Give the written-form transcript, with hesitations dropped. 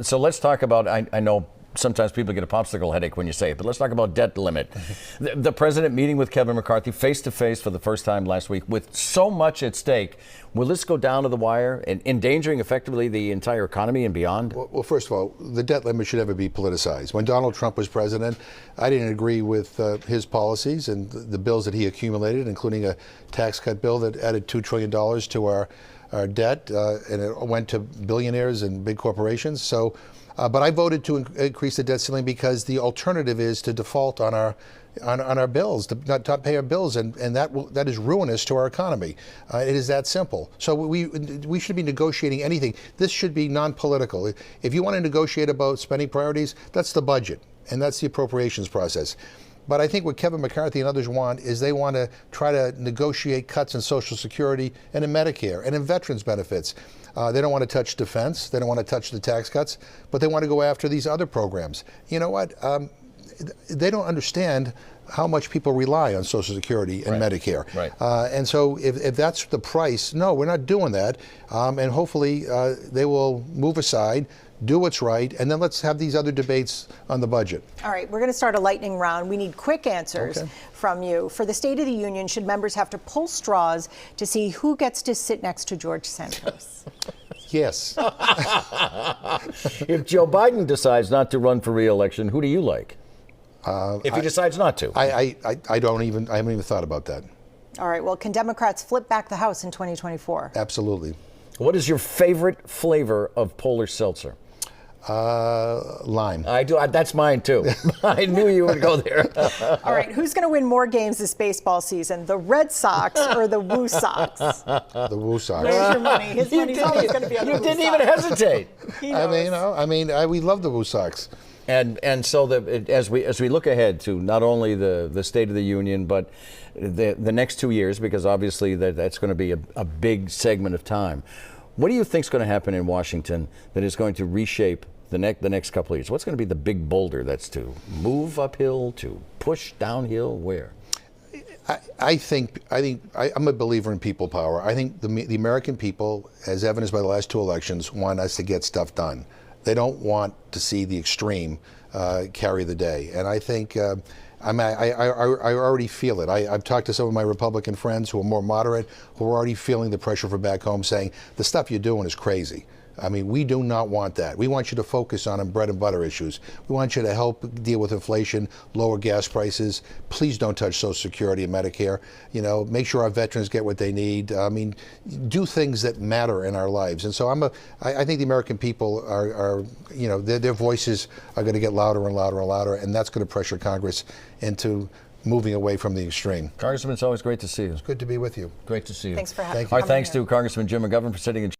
So let's talk about, I know sometimes people get a popsicle headache when you say it, but let's talk about debt limit. The president meeting with Kevin McCarthy face to face for the first time last week with so much at stake. Will this go down to the wire and endangering effectively the entire economy and beyond? Well, first of all, the debt limit should never be politicized. When Donald Trump was president, I didn't agree with his policies and the bills that he accumulated, including a tax cut bill that added $2 trillion to our debt, and it went to billionaires and big corporations. So, but I voted to increase the debt ceiling because the alternative is to default on our bills, to not pay our bills, and that is ruinous to our economy. It is that simple. So we should be negotiating anything. This should be non-political. If you want to negotiate about spending priorities, that's the budget, and that's the appropriations process. But I think what Kevin McCarthy and others want is they want to try to negotiate cuts in Social Security and in Medicare and in veterans benefits. They don't want to touch defense. They don't want to touch the tax cuts, but they want to go after these other programs. You know what? They don't understand how much people rely on Social Security and Medicare. Right. And so if that's the price, no, we're not doing that. And hopefully they will move aside, do what's right, and then let's have these other debates on the budget. All right, we're going to start a lightning round. We need quick answers from you. For the State of the Union, should members have to pull straws to see who gets to sit next to George Santos? Yes. If Joe Biden decides not to run for re-election, who do you like? If he decides not to. I haven't even thought about that. All right, well, can Democrats flip back the House in 2024? Absolutely. What is your favorite flavor of Polar Seltzer? Lime. I do. That's mine too. I knew you would go there. All right, who's going to win more games this baseball season, the Red Sox or the Woo Sox? The Woo Sox. Where's your money? His money's always going to be on the Woo Sox. You didn't even hesitate. We love the Woo Sox. And so as we look ahead to not only the State of the Union, but the next 2 years, because obviously that's going to be a big segment of time. What do you think is going to happen in Washington that is going to reshape the next couple of years? What's going to be the big boulder that's to move uphill, to push downhill? Where? I'm a believer in people power. I think the American people, as evidenced by the last 2 elections, want us to get stuff done. They don't want to see the extreme carry the day. And I think I already feel it. I've talked to some of my Republican friends who are more moderate, who are already feeling the pressure from back home, saying the stuff you're doing is crazy. I mean, we do not want that. We want you to focus on bread and butter issues. We want you to help deal with inflation, lower gas prices. Please don't touch Social Security and Medicare. You know, make sure our veterans get what they need. I mean, do things that matter in our lives. And so I think the American people are their voices are going to get louder and louder and louder, and that's going to pressure Congress into moving away from the extreme. Congressman, it's always great to see you. It's good to be with you. Great to see you. Thanks for having me. Our thanks to Congressman Jim McGovern for sitting in